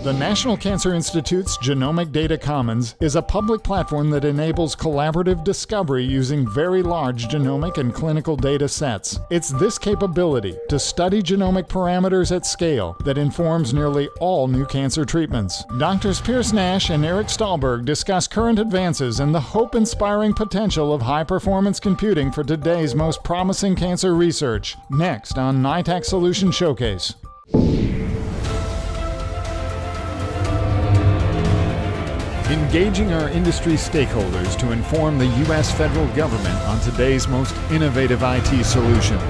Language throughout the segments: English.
The National Cancer Institute's Genomic Data Commons is a public platform that enables collaborative discovery using very large genomic and clinical data sets. It's this capability to study genomic parameters at scale that informs nearly all new cancer treatments. Doctors Piers Nash and Stahlberg discuss current advances and the hope-inspiring potential of high-performance computing for today's most promising cancer research. Next on NITAAC Solutions Showcase. Engaging our industry stakeholders to inform the U.S. federal government on today's most innovative IT solutions.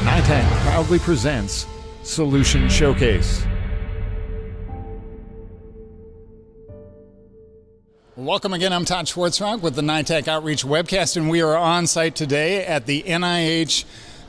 NITAAC proudly presents Solutions Showcase. Welcome again, I'm Todd Schwartzrock with the NITAAC Outreach webcast, and we are on site today at the NIH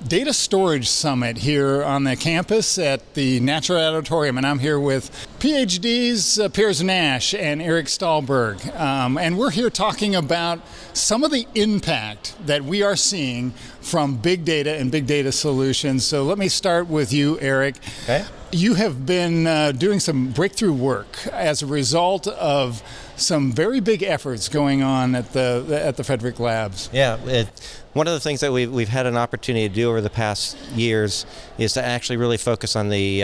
Data Storage Summit here on the campus at the Natural Auditorium, and I'm here with PhDs Piers Nash and Stahlberg, and we're here talking about some of the impact that we are seeing from big data and big data solutions. So let me start with you, Eric. Okay. You have been doing some breakthrough work as a result of some very big efforts going on at the Frederick Labs. Yeah, one of the things that we've had an opportunity to do over the past years is to actually really focus on the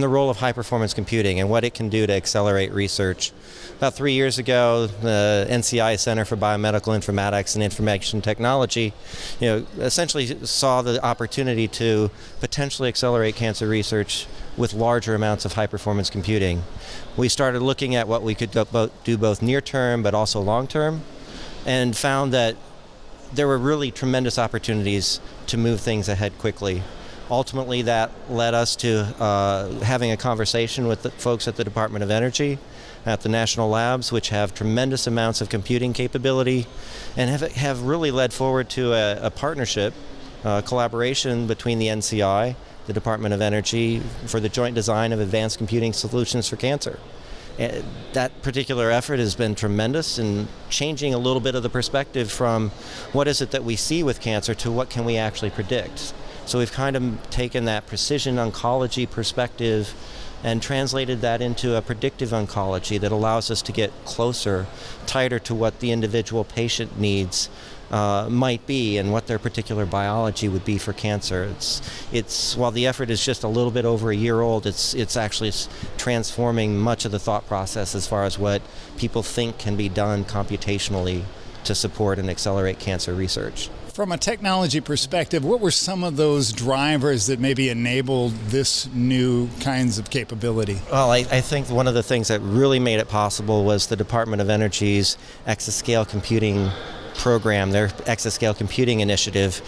role of high performance computing and what it can do to accelerate research. About 3 years ago, the NCI Center for Biomedical Informatics and Information Technology, essentially saw the opportunity to potentially accelerate cancer research with larger amounts of high-performance computing. We started looking at what we could do both near-term but also long-term, and found that there were really tremendous opportunities to move things ahead quickly. Ultimately, that led us to having a conversation with the folks at the Department of Energy, at the national labs, which have tremendous amounts of computing capability, and have really led forward to a partnership, collaboration between the NCI, the Department of Energy, for the joint design of advanced computing solutions for cancer. That particular effort has been tremendous in changing a little bit of the perspective from what is it that we see with cancer to what can we actually predict. So we've kind of taken that precision oncology perspective and translated that into a predictive oncology that allows us to get closer, tighter to what the individual patient needs might be and what their particular biology would be for cancer. It's while the effort is just a little bit over a year old, it's actually transforming much of the thought process as far as what people think can be done computationally to support and accelerate cancer research. From a technology perspective, what were some of those drivers that maybe enabled this new kinds of capability? Well, I think one of the things that really made it possible was the Department of Energy's exascale computing program, their exascale computing initiative.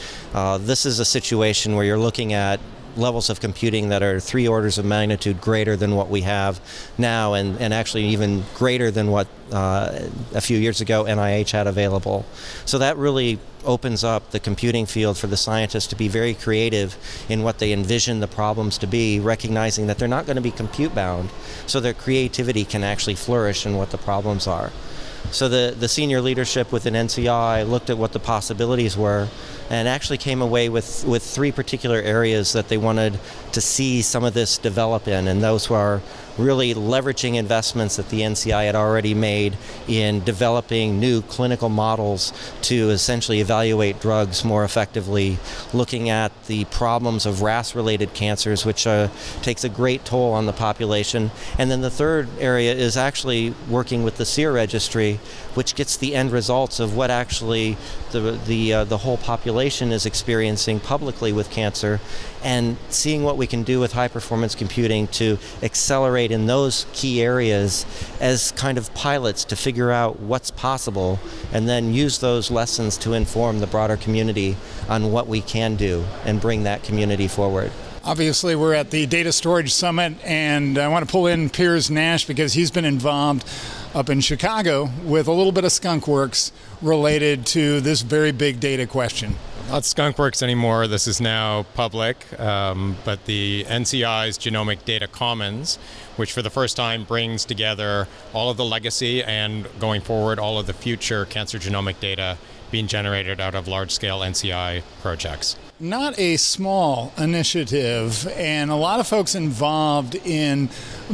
This is a situation where you're looking at levels of computing that are 3 orders of magnitude greater than what we have now, and actually even greater than what a few years ago NIH had available. So that really opens up the computing field for the scientists to be very creative in what they envision the problems to be, recognizing that they're not going to be compute bound, so their creativity can actually flourish in what the problems are. So the senior leadership within NCI looked at what the possibilities were and actually came away with 3 particular areas that they wanted to see some of this develop in, and those were really leveraging investments that the NCI had already made in developing new clinical models to essentially evaluate drugs more effectively, looking at the problems of RAS-related cancers, which takes a great toll on the population. And then the third area is actually working with the SEER registry, which gets the end results of what actually the whole population is experiencing publicly with cancer, and seeing what we can do with high-performance computing to accelerate in those key areas as kind of pilots to figure out what's possible, and then use those lessons to inform the broader community on what we can do and bring that community forward. Obviously, we're at the Data Storage Summit, and I want to pull in Piers Nash because he's been involved up in Chicago with a little bit of skunkworks related to this very big data question. Not skunkworks anymore. This is now public, but the NCI's Genomic Data Commons, which for the first time brings together all of the legacy and, going forward, all of the future cancer genomic data being generated out of large-scale NCI projects. not a small initiative, and a lot of folks involved in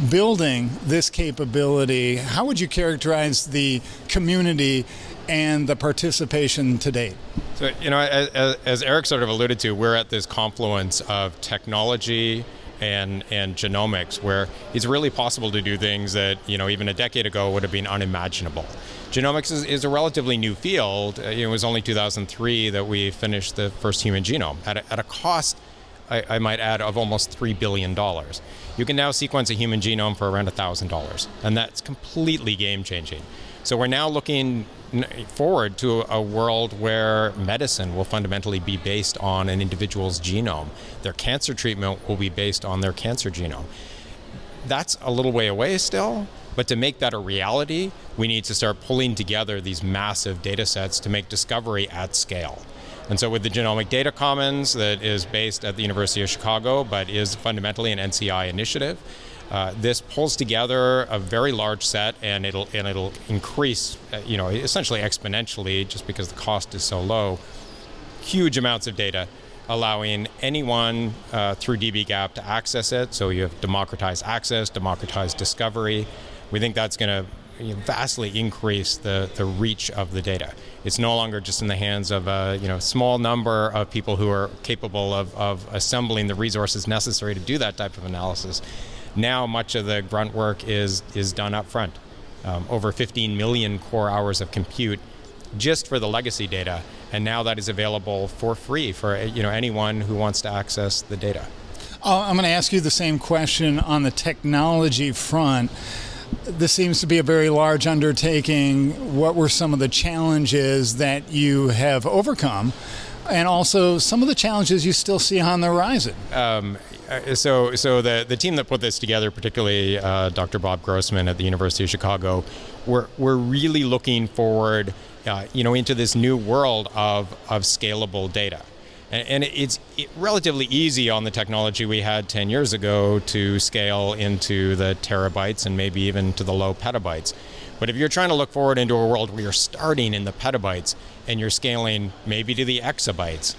building this capability. How would you characterize the community and the participation to date? So, as Eric sort of alluded to, we're at this confluence of technology and genomics, where it's really possible to do things that, even a decade ago would have been unimaginable. Genomics is a relatively new field. It was only 2003 that we finished the first human genome at a cost, I might add, of almost $3 billion. You can now sequence a human genome for around $1,000, and that's completely game-changing. So we're now looking forward to a world where medicine will fundamentally be based on an individual's genome. Their cancer treatment will be based on their cancer genome. That's a little way away still, but to make that a reality, we need to start pulling together these massive data sets to make discovery at scale. And so with the Genomic Data Commons that is based at the University of Chicago, but is fundamentally an NCI initiative, this pulls together a very large set, and it'll increase, essentially exponentially, just because the cost is so low, huge amounts of data, allowing anyone through dbGaP to access it. So you have democratized access, democratized discovery. We think that's going to vastly increase the reach of the data. It's no longer just in the hands of a small number of people who are capable of assembling the resources necessary to do that type of analysis. Now much of the grunt work is done up front. Over 15 million core hours of compute just for the legacy data, and now that is available for free for anyone who wants to access the data. I'm going to ask you the same question on the technology front. This seems to be a very large undertaking. What were some of the challenges that you have overcome, and also some of the challenges you still see on the horizon? So the team that put this together, particularly Dr. Bob Grossman at the University of Chicago, we're really looking forward, into this new world of scalable data. And it's relatively easy on the technology we had 10 years ago to scale into the terabytes and maybe even to the low petabytes. But if you're trying to look forward into a world where you're starting in the petabytes and you're scaling maybe to the exabytes,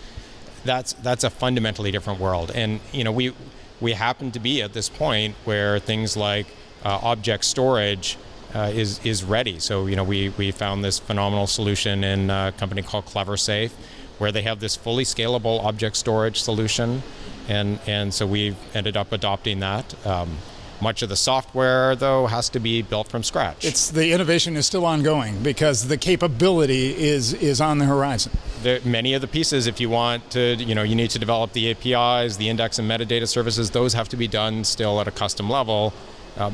that's a fundamentally different world. And we happen to be at this point where things like object storage is ready. So we found this phenomenal solution in a company called CleverSafe, where they have this fully scalable object storage solution, and so we've ended up adopting that. Much of the software, though, has to be built from scratch. The innovation is still ongoing because the capability is on the horizon. Many of the pieces, if you want to, you need to develop the APIs, the index and metadata services, those have to be done still at a custom level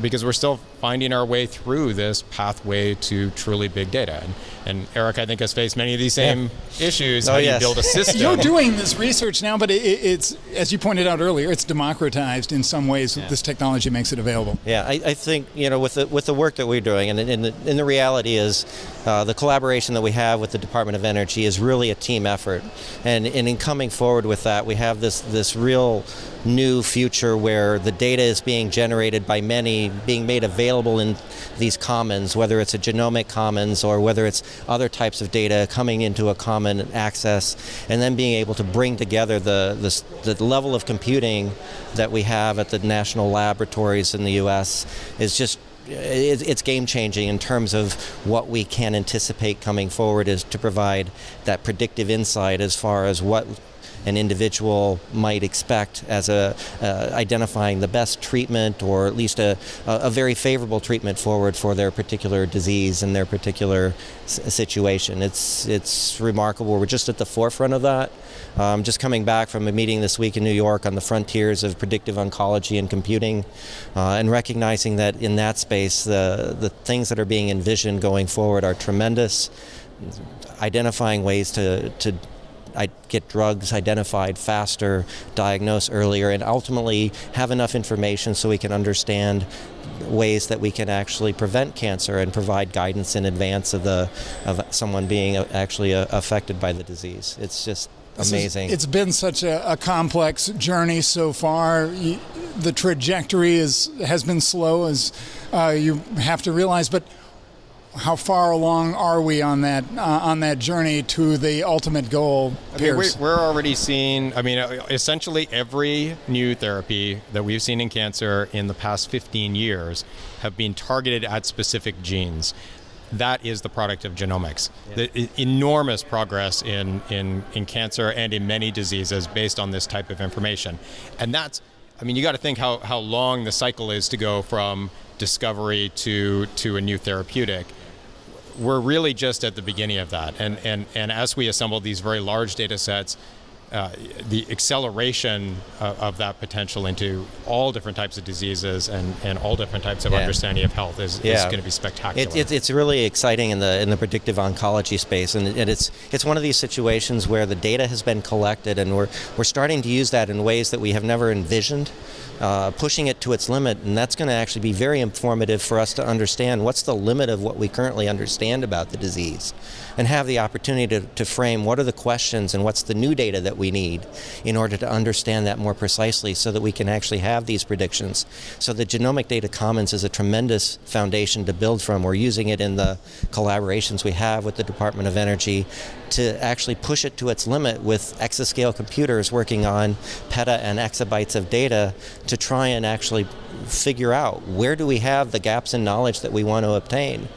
because we're still finding our way through this pathway to truly big data. And Eric, I think, has faced many of these same issues. How do you build a system? You're doing this research now, but it's, as you pointed out earlier, it's democratized in some ways. Yeah. This technology makes it available. Yeah, I think, with the work that we're doing, and the reality is the collaboration that we have with the Department of Energy is really a team effort. And in coming forward with that, we have this real new future where the data is being generated by many, being made available in these commons, whether it's a genomic commons or whether it's other types of data coming into a common access, and then being able to bring together the level of computing that we have at the national laboratories in the U.S. is just, it's game-changing in terms of what we can anticipate coming forward, is to provide that predictive insight as far as what an individual might expect as identifying the best treatment, or at least a very favorable treatment forward for their particular disease and their particular situation. It's remarkable. We're just at the forefront of that. Just coming back from a meeting this week in New York on the frontiers of predictive oncology and computing, and recognizing that in that space, the things that are being envisioned going forward are tremendous. Identifying ways to get drugs identified faster, diagnose earlier, and ultimately have enough information so we can understand ways that we can actually prevent cancer and provide guidance in advance of someone being actually affected by the disease. It's just amazing. It's been such a complex journey so far. The trajectory has been slow, as you have to realize, but How far along are we on that journey to the ultimate goal, Piers? We're already seeing, essentially every new therapy that we've seen in cancer in the past 15 years have been targeted at specific genes. That is the product of genomics. Yeah. The enormous progress in cancer and in many diseases based on this type of information. And that's, you got to think how long the cycle is to go from discovery to a new therapeutic. We're really just at the beginning of that. And as we assemble these very large data sets, the acceleration of that potential into all different types of diseases and all different types of understanding of health is going to be spectacular. It's really exciting in the predictive oncology space, and it's one of these situations where the data has been collected, and we're starting to use that in ways that we have never envisioned, pushing it to its limit, and that's going to actually be very informative for us to understand what's the limit of what we currently understand about the disease, and have the opportunity to frame what are the questions and what's the new data that we need in order to understand that more precisely so that we can actually have these predictions. So the Genomic Data Commons is a tremendous foundation to build from. We're using it in the collaborations we have with the Department of Energy to actually push it to its limit with exascale computers working on peta and exabytes of data to try and actually figure out where do we have the gaps in knowledge that we want to obtain,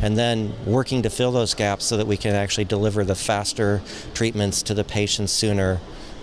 and then working to fill those gaps so that we can actually deliver the faster treatments to the patients sooner,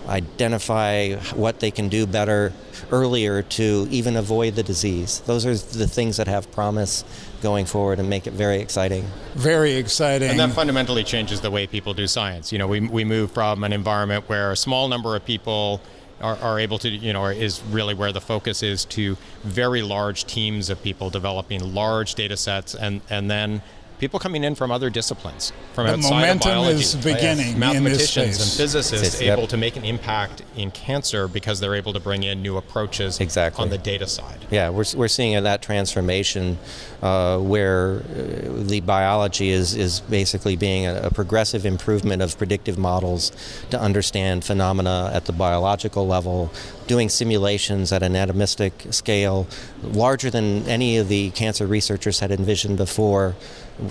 identify what they can do better earlier to even avoid the disease. Those are the things that have promise going forward and make it very exciting. Very exciting. And that fundamentally changes the way people do science. We move from an environment where a small number of people are able to, is really where the focus is, to very large teams of people developing large data sets, and then people coming in from other disciplines, from outside of biology. Momentum is beginning in this space. Mathematicians and physicists able to make an impact in cancer because they're able to bring in new approaches on the data side. Yeah, we're seeing that transformation where the biology is basically being a progressive improvement of predictive models to understand phenomena at the biological level, doing simulations at an atomistic scale larger than any of the cancer researchers had envisioned before,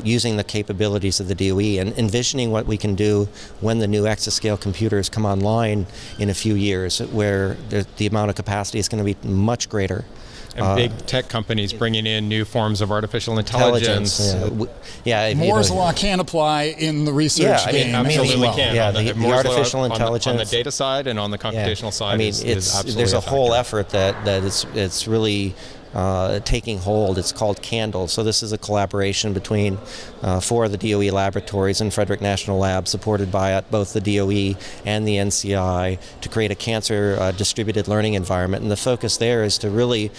using the capabilities of the DOE and envisioning what we can do when the new exascale computers come online in a few years, where the amount of capacity is going to be much greater. And big tech companies bringing in new forms of artificial intelligence. Moore's law can apply in the research game. Absolutely can. Yeah, the artificial intelligence on the data side and on the computational side. There's a whole effort that it's really taking hold. It's called CANDLE. So this is a collaboration between 4 of the DOE laboratories and Frederick National Lab, supported by both the DOE and the NCI, to create a cancer distributed learning environment. And the focus there is to really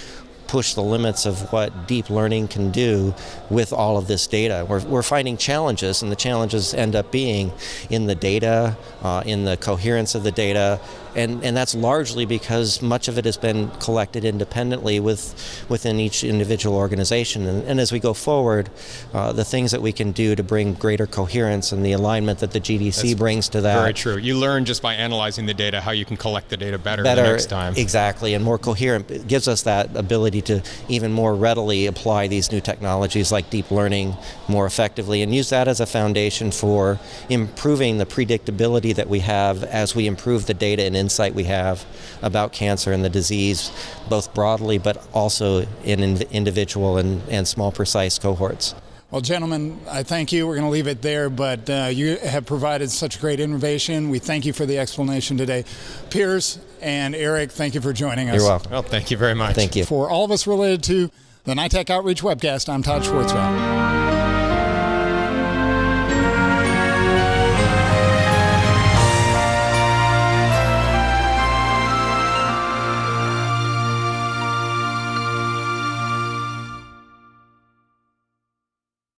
push the limits of what deep learning can do with all of this data. We're finding challenges, and the challenges end up being in the data, in the coherence of the data, and that's largely because much of it has been collected independently within each individual organization. And as we go forward, the things that we can do to bring greater coherence and the alignment that the GDC brings to that. Very true. You learn just by analyzing the data how you can collect the data better the next time. Exactly, and more coherent. It gives us that ability to even more readily apply these new technologies like deep learning more effectively, and use that as a foundation for improving the predictability that we have as we improve the data and insight we have about cancer and the disease, both broadly but also in individual and small precise cohorts. Well, gentlemen, I thank you. We're going to leave it there, but you have provided such great innovation. We thank you for the explanation today. Piers and Eric, thank you for joining us. You're welcome. Well, thank you very much. Thank you. For all of us related to the NITAAC Outreach webcast, I'm Todd Schwartzwell.